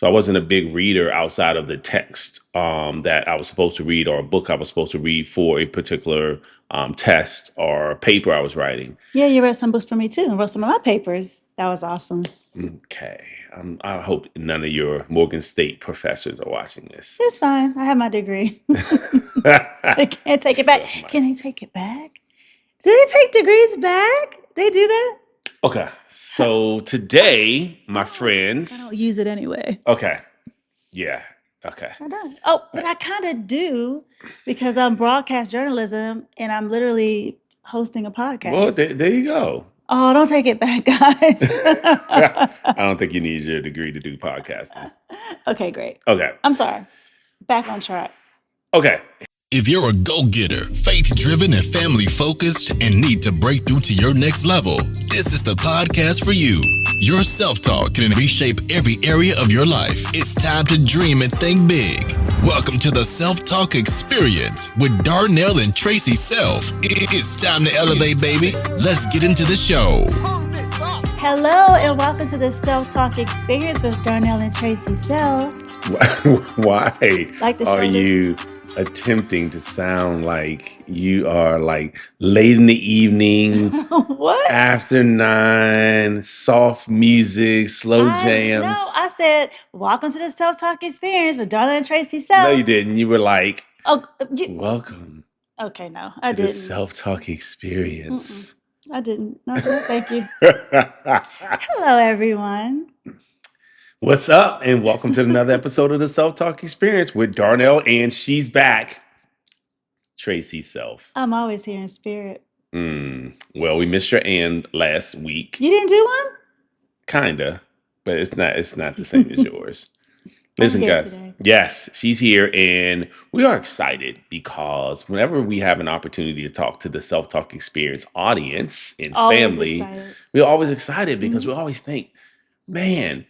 So I wasn't a big reader outside of the text that I was supposed to read or a book I was supposed to read for a particular test or paper I was writing. Yeah, you read some books for me too and wrote some of my papers. That was awesome. Okay. I hope none of your Morgan State professors are watching this. It's fine. I have my degree. They can't take it back. So Can they take it back? Do they take degrees back? They do that? Okay. So today, my I friends. don't use it anyway. Okay. Yeah. Okay. I don't. Oh, but I kind of do because I'm broadcast journalism and I'm literally hosting a podcast. Well, there you go. Oh, don't take it back, guys. I don't think you need your degree to do podcasting. Okay, great. Okay. I'm sorry. Back on track. Okay. If you're a go-getter, faith-driven and family-focused and need to break through to your next level, this is the podcast for you. Your self-talk can reshape every area of your life. It's time to dream and think big. Welcome to the Self-Talk Experience with Darnell and Traci Self. It's time to elevate, baby. Let's get into the show. Hello, and welcome to the Self-Talk Experience with Darnell and Traci Self. Why Like are you attempting to sound like you are like late in the evening? What? After 9, soft music, slow jams. No, I said, welcome to the Self-Talk Experience with Darnell and Traci Self. No, you didn't. You were like, welcome. Okay, no, I didn't. The Self-Talk Experience. I didn't. No, thank you. Hello, everyone. What's up? And welcome to another episode of the Self-Talk Experience with Darnell, and she's back, Traci Self. I'm always here in spirit. Well, we missed your and last week. You didn't do one? Kinda, but it's not the same as yours. Listen, guys. Today. Yes, she's here, and we are excited because whenever we have an opportunity to talk to the Self-Talk Experience audience and family, we're always excited because we always think, man,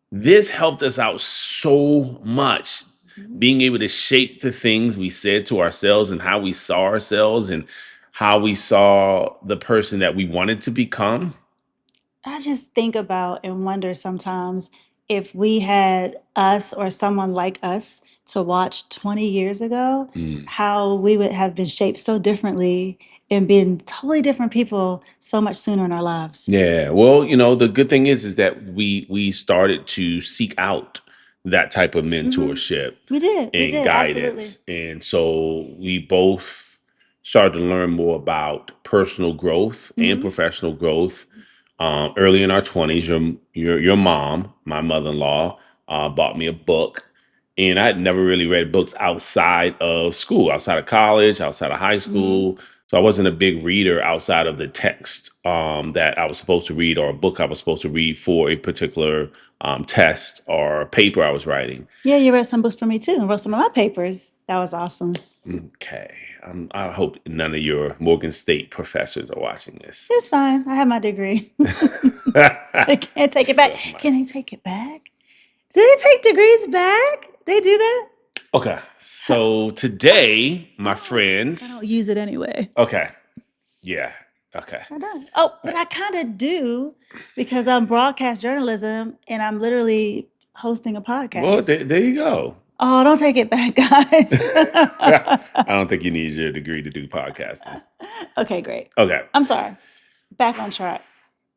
this helped us out so much, being able to shape the things we said to ourselves and how we saw ourselves and how we saw the person that we wanted to become. I just think about and wonder sometimes if we had us or someone like us to watch 20 years ago, how we would have been shaped so differently and been totally different people so much sooner in our lives. Yeah. Well, the good thing is that we started to seek out that type of mentorship. We did. Guidance. Absolutely. And so we both started to learn more about personal growth and professional growth. Early in our 20s, your mom, my mother-in-law, bought me a book. And I had never really read books outside of school, outside of college, outside of high school. So I wasn't a big reader outside of the text that I was supposed to read or a book I was supposed to read for a particular test or paper I was writing. Yeah, you read some books for me too and wrote some of my papers. That was awesome. Okay. I hope none of your Morgan State professors are watching this. It's fine. I have my degree. They can't take it back. Can they take it back? Do they take degrees back? They do that? Okay. So today, my friends. I don't use it anyway. Okay. Yeah. Okay. I don't. Oh, but I kind of do because I'm broadcast journalism and I'm literally hosting a podcast. Well, there you go. Oh, don't take it back, guys. I don't think you need your degree to do podcasting. Okay, great. Okay. I'm sorry. Back on track.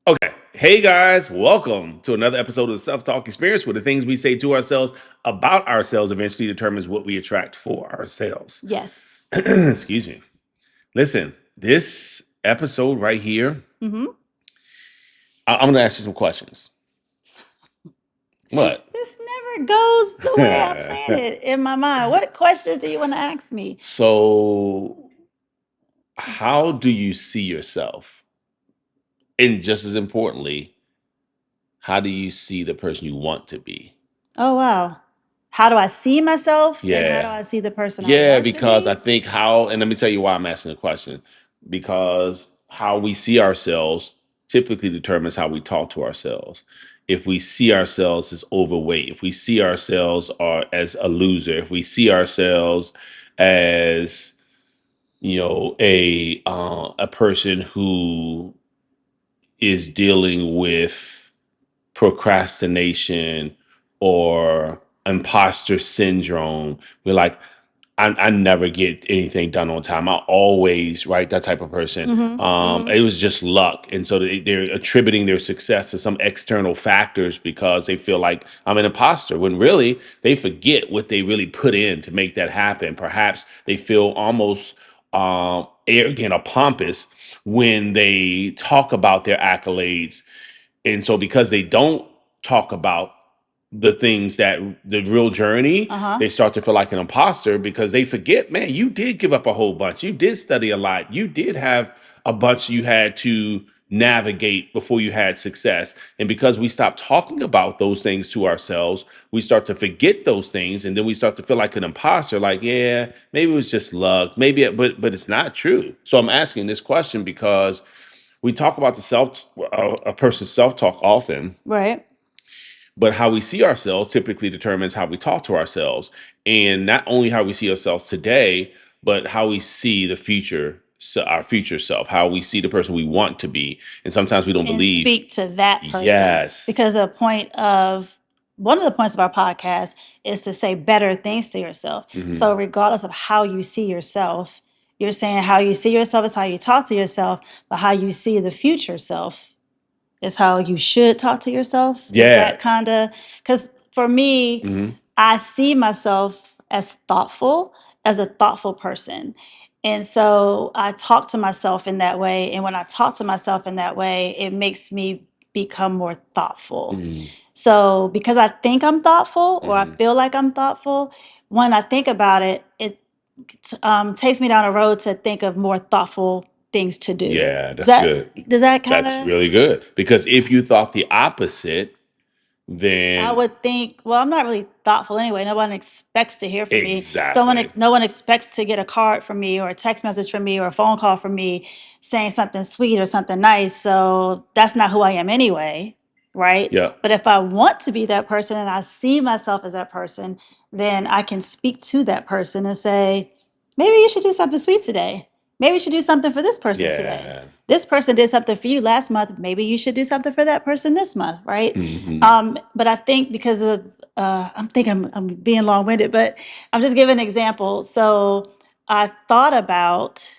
Okay. Hey, guys. Welcome to another episode of the Self-Talk Experience, where the things we say to ourselves about ourselves eventually determines what we attract for ourselves. Yes. Excuse me. Listen, this episode right here, I'm going to ask you some questions. What? This never goes the way I planned it in my mind. What questions do you want to ask me? So, how do you see yourself? And just as importantly, how do you see the person you want to be? Oh, wow. How do I see myself? Yeah. And how do I see the person I Yeah, want because to I think and let me tell you why I'm asking the question. Because how we see ourselves typically determines how we talk to ourselves. If we see ourselves as overweight, if we see ourselves as a loser, if we see ourselves as, a person who is dealing with procrastination or imposter syndrome. We're like, I never get anything done on time. I always, right, that type of person. It was just luck. And so they're attributing their success to some external factors because they feel like I'm an imposter, when really they forget what they really put in to make that happen. Perhaps they feel almost arrogant or pompous when they talk about their accolades. And so because they don't talk about the things that the real journey, they start to feel like an imposter because they forget, man, you did give up a whole bunch. You did study a lot. You did have a bunch you had to navigate before you had success. And because we stop talking about those things to ourselves, we start to forget those things. And then we start to feel like an imposter, like, yeah, maybe it was just luck. Maybe, but it's not true. So I'm asking this question because we talk about a person's self-talk often. Right. But how we see ourselves typically determines how we talk to ourselves. And not only how we see ourselves today, but how we see the future, so our future self, how we see the person we want to be. And sometimes we don't And believe. speak to that person. Yes. Because one of the points of our podcast is to say better things to yourself. So regardless of how you see yourself, you're saying how you see yourself is how you talk to yourself, but how you see the future self is how you should talk to yourself. Yeah. Is that kind of, because for me, I see myself as a thoughtful person. And so I talk to myself in that way. And when I talk to myself in that way, it makes me become more thoughtful. So because I think I'm thoughtful or I feel like I'm thoughtful, when I think about it, it takes me down a road to think of more thoughtful things to do. Yeah, that's good. Does that kind of? That's really good. Because if you thought the opposite, then I would think, well, I'm not really thoughtful anyway. No one expects to hear from me. Exactly. No one expects to get a card from me or a text message from me or a phone call from me saying something sweet or something nice. So that's not who I am anyway, right? Yeah. But if I want to be that person and I see myself as that person, then I can speak to that person and say, maybe you should do something sweet today. Maybe you should do something for this person today. This person did something for you last month. Maybe you should do something for that person this month, right? But I think because of, I'm being long-winded, but I'm just giving an example. So I thought about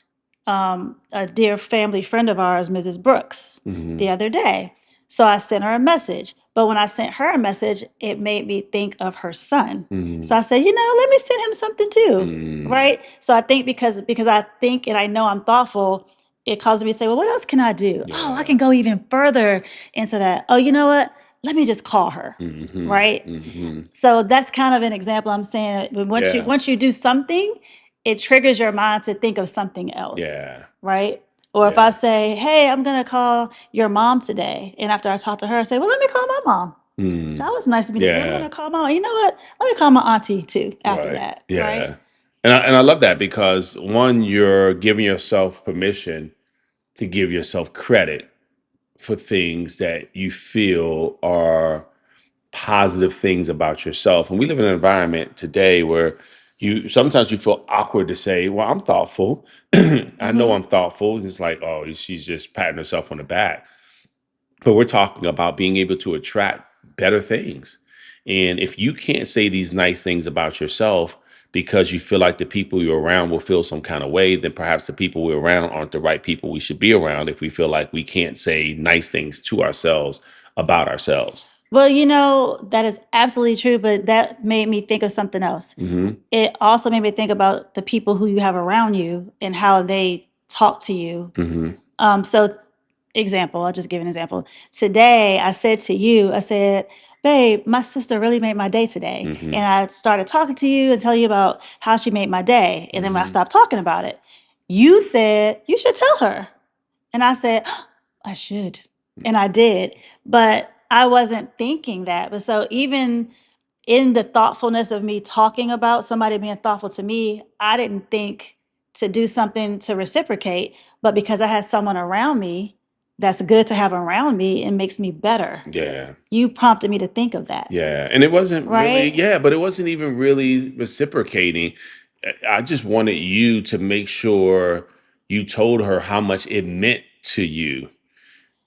a dear family friend of ours, Mrs. Brooks, the other day. So I sent her a message. But when I sent her a message, it made me think of her son. So I said, let me send him something too, right? So I think because I think and I know I'm thoughtful, it causes me to say, well, what else can I do? Yeah. Oh, I can go even further into that. Oh, you know what? Let me just call her, right? So that's kind of an example I'm saying. Once you do something, it triggers your mind to think of something else, right? Or if I say, hey, I'm going to call your mom today. And after I talk to her, I say, well, let me call my mom. That was nice of me to say, I'm going to call my mom. You know what? Let me call my auntie too after that. Yeah. Right? And I love that because one, you're giving yourself permission to give yourself credit for things that you feel are positive things about yourself. And we live in an environment today where sometimes you feel awkward to say, well, I'm thoughtful. I know I'm thoughtful. It's like, oh, she's just patting herself on the back. But we're talking about being able to attract better things. And if you can't say these nice things about yourself because you feel like the people you're around will feel some kind of way, then perhaps the people we're around aren't the right people we should be around if we feel like we can't say nice things to ourselves about ourselves. Well, that is absolutely true, but that made me think of something else. It also made me think about the people who you have around you and how they talk to you. I'll just give an example. Today, I said to you, babe, my sister really made my day today. And I started talking to you and telling you about how she made my day. And then when I stopped talking about it, you said, you should tell her. And I said, oh, I should. And I did. But I wasn't thinking that. But so even in the thoughtfulness of me talking about somebody being thoughtful to me, I didn't think to do something to reciprocate. But because I had someone around me that's good to have around me, it makes me better. Yeah. You prompted me to think of that. Yeah. And it wasn't right? really, but it wasn't even really reciprocating. I just wanted you to make sure you told her how much it meant to you,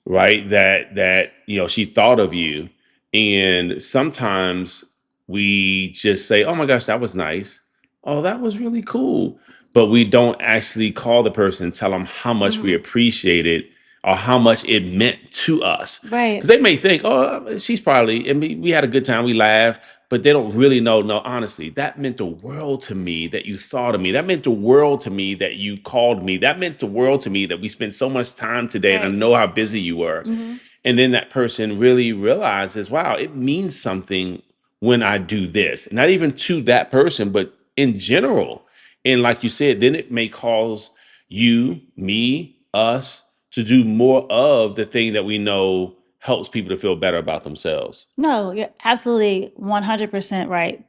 right? That she thought of you. And sometimes we just say, oh my gosh, that was nice. Oh, that was really cool. But we don't actually call the person and tell them how much we Mhm. appreciate it or how much it meant to us. Right. Because they may think, oh, she's probably, I mean, we had a good time, we laughed, but they don't really know. No, honestly, that meant the world to me that you thought of me. That meant the world to me that you called me. That meant the world to me that we spent so much time today and I Right. know how busy you were. Mhm. And then that person really realizes, wow, it means something when I do this. Not even to that person, but in general. And like you said, then it may cause you, me, us to do more of the thing that we know helps people to feel better about themselves. No, you're absolutely 100% right.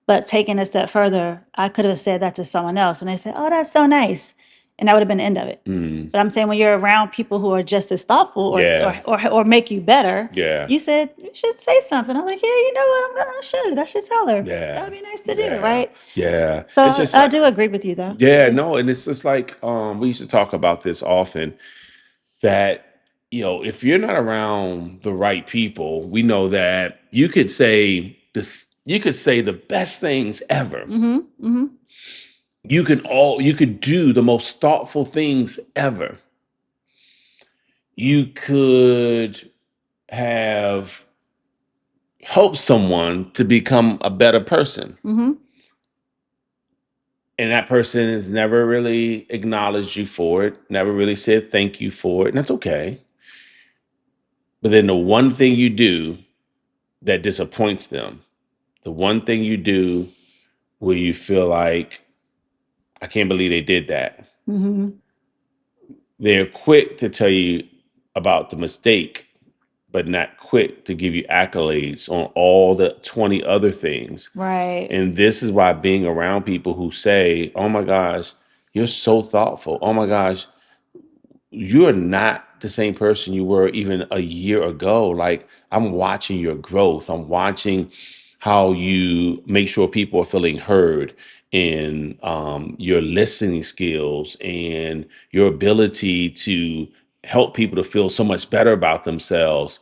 But taking a step further, I could have said that to someone else and they said, "Oh, that's so nice." And that would have been the end of it. Mm, But I'm saying when you're around people who are just as thoughtful yeah, or make you better, yeah, you said you should say something. I'm like, yeah, you know what? I should tell her. That yeah, would be nice to do, yeah, right? yeah. It's So just I like, do agree with you though. I yeah, do. no, and it's just like we used to talk about this often that if you're not around the right people, we know that you could say the best things ever. Mm-hmm. Mm-hmm. You could do the most thoughtful things ever. You could have helped someone to become a better person. Mm-hmm. And that person has never really acknowledged you for it, never really said thank you for it. And that's okay. But then the one thing you do that disappoints them, the one thing you do where you feel like, I can't believe they did that. Mm-hmm. They're quick to tell you about the mistake, but not quick to give you accolades on all the 20 other things. Right. And this is why being around people who say, oh my gosh, you're so thoughtful. Oh my gosh, you're not the same person you were even a year ago. Like, I'm watching your growth. I'm watching how you make sure people are feeling heard in your listening skills and your ability to help people to feel so much better about themselves.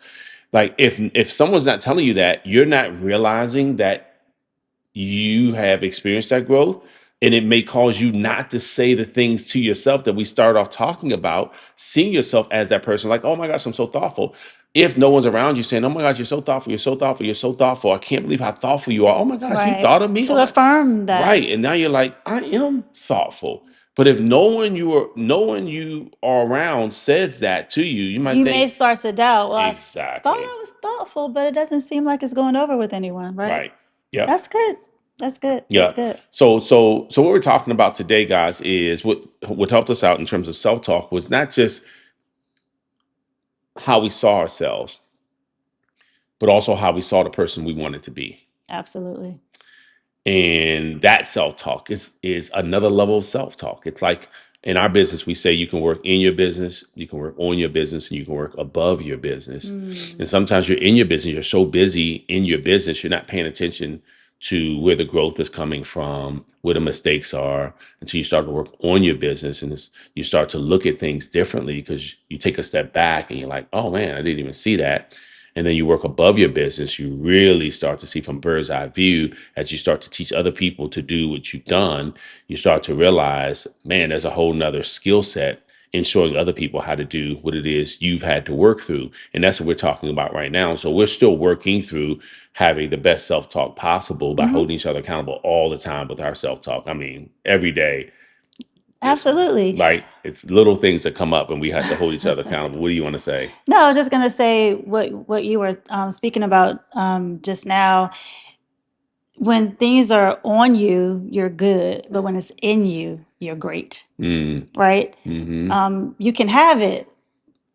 Like, if someone's not telling you that, you're not realizing that you have experienced that growth, and it may cause you not to say the things to yourself that we start off talking about, seeing yourself as that person, like, oh my gosh, I'm so thoughtful. If no one's around you saying, oh my gosh, you're so thoughtful, you're so thoughtful, you're so thoughtful, I can't believe how thoughtful you are. Oh my gosh, you Right. thought of me. To Oh my, affirm that. right. And now you're like, I am thoughtful. But if no one you are around says that to you, you might You may think, start to doubt, well, I thought exactly. I was thoughtful, but it doesn't seem like it's going over with anyone, right? Right. Yep. That's good. That's good. That's Yeah. good. So what we're talking about today, guys, is what helped us out in terms of self-talk was not just how we saw ourselves, but also how we saw the person we wanted to be. Absolutely. And that self-talk is another level of self-talk. It's like in our business, we say you can work in your business, you can work on your business, and you can work above your business. And sometimes you're in your business, you're so busy in your business, you're not paying attention to where the growth is coming from, where the mistakes are, until you start to work on your business. And you start to look at things differently because you take a step back and you're like, oh man, I didn't even see that. And then you work above your business, you really start to see from bird's eye view. As you start to teach other people to do what you've done, you start to realize, man, there's a whole nother skill set in showing other people how to do what it is you've had to work through. And that's what we're talking about right now. So we're still working through having the best self-talk possible by Mhm. holding each other accountable all the time with our self-talk. I mean, every day. Absolutely. Like, it's little things that come up and we have to hold each other accountable. What do you want to say? No, I was just gonna say what you were speaking about just now. When things are on you, you're good, but when it's in you, you're great, Mm, right? mm-hmm. You can have it,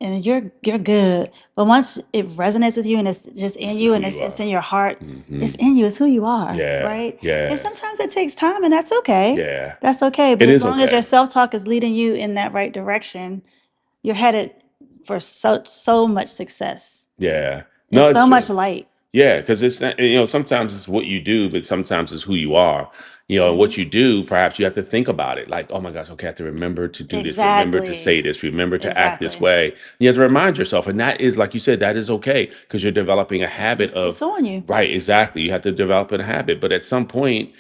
and you're good, but once it resonates with you and it's just in This is you who and you it's are. in your heart, Mm-hmm. it's in you, it's who you are, Yeah, right? And yeah, sometimes it takes time, and that's okay. yeah. That's okay. It But as is long as your okay. self-talk is leading you in that right direction, you're headed for so much success Yeah. and No, it's so much true. light. Yeah, because it's not, sometimes it's what you do, but sometimes it's who you are. And what you do, perhaps you have to think about it. Like, oh my gosh, okay, I have to remember to do this, remember to say Exactly. this, remember to act this Exactly. way. You have to remind yourself. And that is, like you said, that is okay because you're developing a habit It's of, on you. right, exactly. You have to develop a habit. But at some point,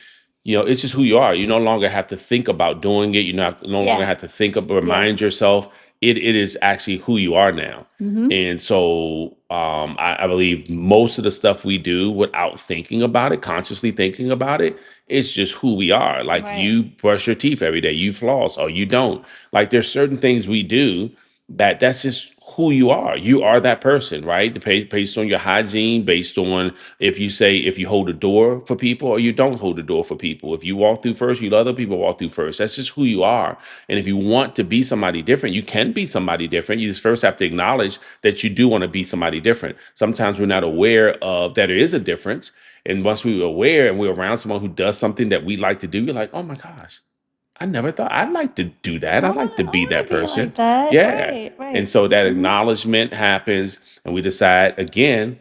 it's just who you are. You no longer have to think about doing it. No longer Yeah. have to think of, remind Yes. yourself. It is actually who you are now. Mm-hmm. And so I believe most of the stuff we do without thinking about it, consciously thinking about it, it's just who we are. Like Right. you brush your teeth every day, you floss, or you don't. Like there's certain things we do that's just who you are. You are that person, right? Based on your hygiene, based on if you hold the door for people or you don't hold the door for people. If you walk through first, you let other people walk through first. That's just who you are. And if you want to be somebody different, you can be somebody different. You just first have to acknowledge that you do want to be somebody different. Sometimes we're not aware of that there is a difference. And once we're aware and we're around someone who does something that we like to do, you're like, oh my gosh, I never thought I'd like to do that. I I'd like want to to. I be want that to be person. like that. Yeah. Right. And Right. so that Mm-hmm. acknowledgement happens, and we decide again,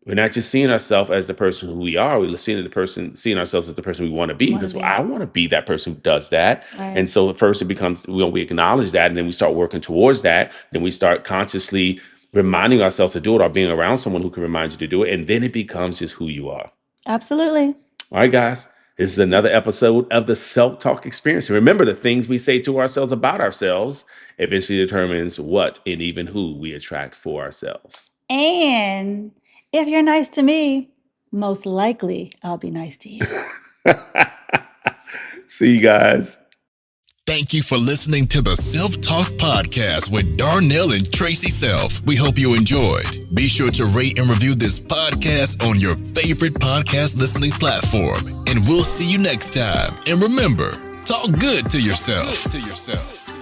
we're not just seeing ourselves as the person who we are. We're seeing ourselves as the person we want to be Want to because be. I want to be that person who does that. Right. And so at first it becomes, we acknowledge that, and then we start working towards that. Then we start consciously reminding ourselves to do it or being around someone who can remind you to do it. And then it becomes just who you are. Absolutely. All right, guys. This is another episode of the Self-Talk Experience. And remember, the things we say to ourselves about ourselves eventually determines what and even who we attract for ourselves. And if you're nice to me, most likely I'll be nice to you. See you guys. Thank you for listening to the Self-Talk Podcast with Darnell and Traci Self. We hope you enjoyed. Be sure to rate and review this podcast on your favorite podcast listening platform. And we'll see you next time. And remember, talk good to yourself.